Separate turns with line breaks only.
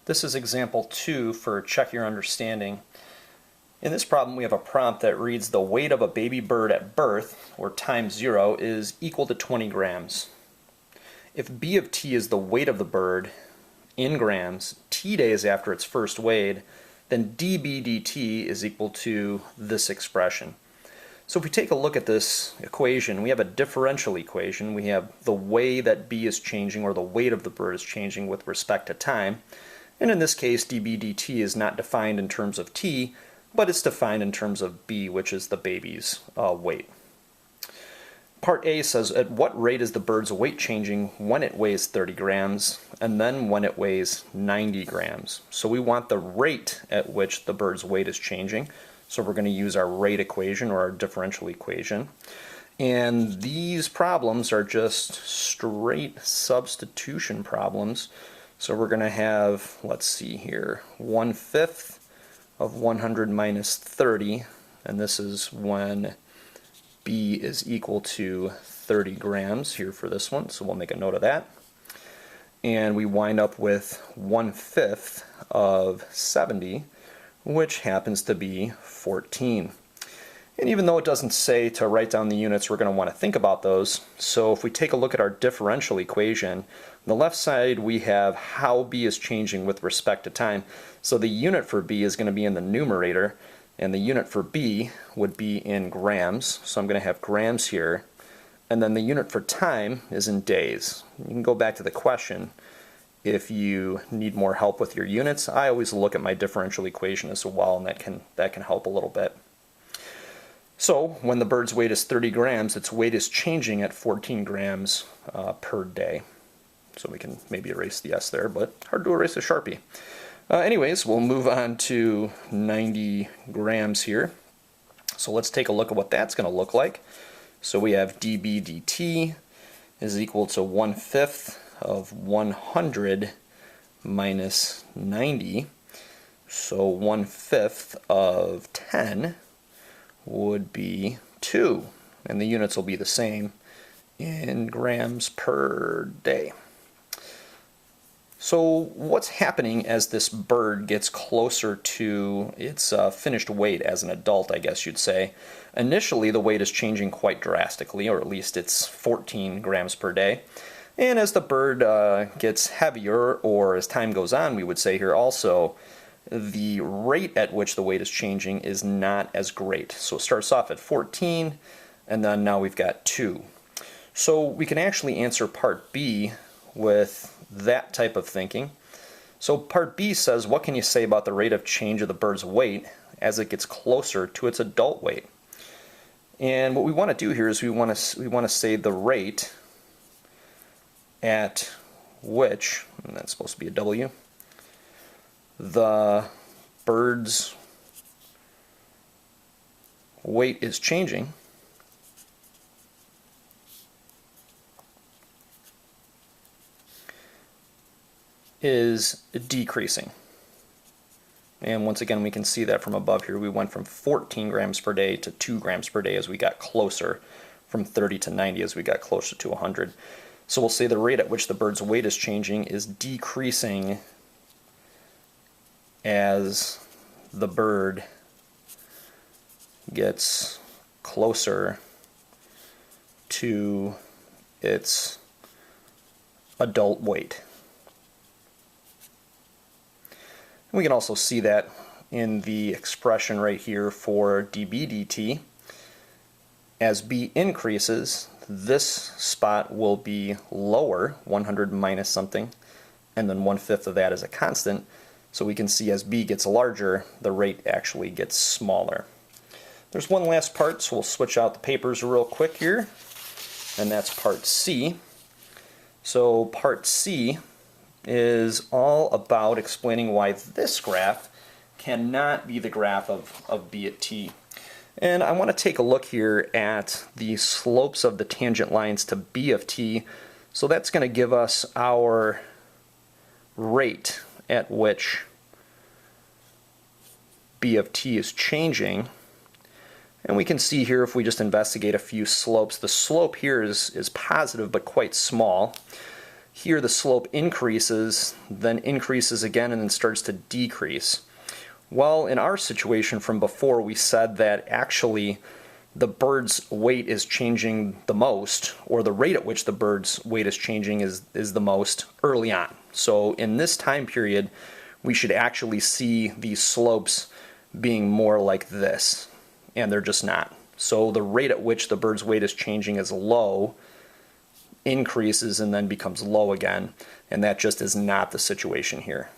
This is example 2 for check your understanding. In this problem we have a prompt that reads the weight of a baby bird at birth, or time 0, is equal to 20 grams. If B of t is the weight of the bird in grams t days after it's first weighed, then dB dt is equal to this expression. So if we take a look at this equation, we have a differential equation. We have the way that B is changing, or the weight of the bird is changing with respect to time. And in this case, dB dt is not defined in terms of t, but it's defined in terms of B, which is the baby's weight. Part A says, at what rate is the bird's weight changing when it weighs 30 grams, and then when it weighs 90 grams? So we want the rate at which the bird's weight is changing. So we're going to use our rate equation, or our differential equation. And these problems are just straight substitution problems. So we're going to have, let's see here, 1/5 of 100 minus 30, and this is when B is equal to 30 grams here for this one, so we'll make a note of that. And we wind up with 1/5 of 70, which happens to be 14. And even though it doesn't say to write down the units, we're going to want to think about those. So if we take a look at our differential equation, on the left side we have how B is changing with respect to time. So the unit for B is going to be in the numerator, and the unit for B would be in grams. So I'm going to have grams here. And then the unit for time is in days. You can go back to the question if you need more help with your units. I always look at my differential equation as well, and that can help a little bit. So when the bird's weight is 30 grams, its weight is changing at 14 grams per day. So we can maybe erase the S there, but hard to erase a Sharpie. Anyways, we'll move on to 90 grams here. So let's take a look at what that's going to look like. So we have dB dt is equal to 1/5 of 100 minus 90. So 1/5 of 10 would be 2, and the units will be the same in grams per day. So what's happening as this bird gets closer to its finished weight as an adult, I guess you'd say? Initially the weight is changing quite drastically, or at least it's 14 grams per day. And as the bird gets heavier, or as time goes on, we would say here also, the rate at which the weight is changing is not as great. So it starts off at 14, and then now we've got 2. So we can actually answer part B with that type of thinking. So part B says, what can you say about the rate of change of the bird's weight as it gets closer to its adult weight? And what we want to do here is we want to say the rate at which, and that's supposed to be a W, the bird's weight is changing is decreasing. And once again, we can see that from above here. We went from 14 grams per day to 2 grams per day as we got closer, from 30 to 90 as we got closer to 100. So we'll say the rate at which the bird's weight is changing is decreasing as the bird gets closer to its adult weight. And we can also see that in the expression right here for dB dt. As B increases, this spot will be lower, 100 minus something, and then 1/5 of that is a constant. So we can see as B gets larger, the rate actually gets smaller. There's one last part, so we'll switch out the papers real quick here, and that's part C. So part C is all about explaining why this graph cannot be the graph of B at t. And I want to take a look here at the slopes of the tangent lines to B of t. So that's going to give us our rate at which B of t is changing. And we can see here, if we just investigate a few slopes, the slope here is positive but quite small. Here the slope increases, then increases again, and then starts to decrease. Well, in our situation from before, we said that actually the bird's weight is changing the most, or the rate at which the bird's weight is changing is the most early on. So in this time period, we should actually see these slopes being more like this, and they're just not. So the rate at which the bird's weight is changing is low, increases, and then becomes low again, and that just is not the situation here.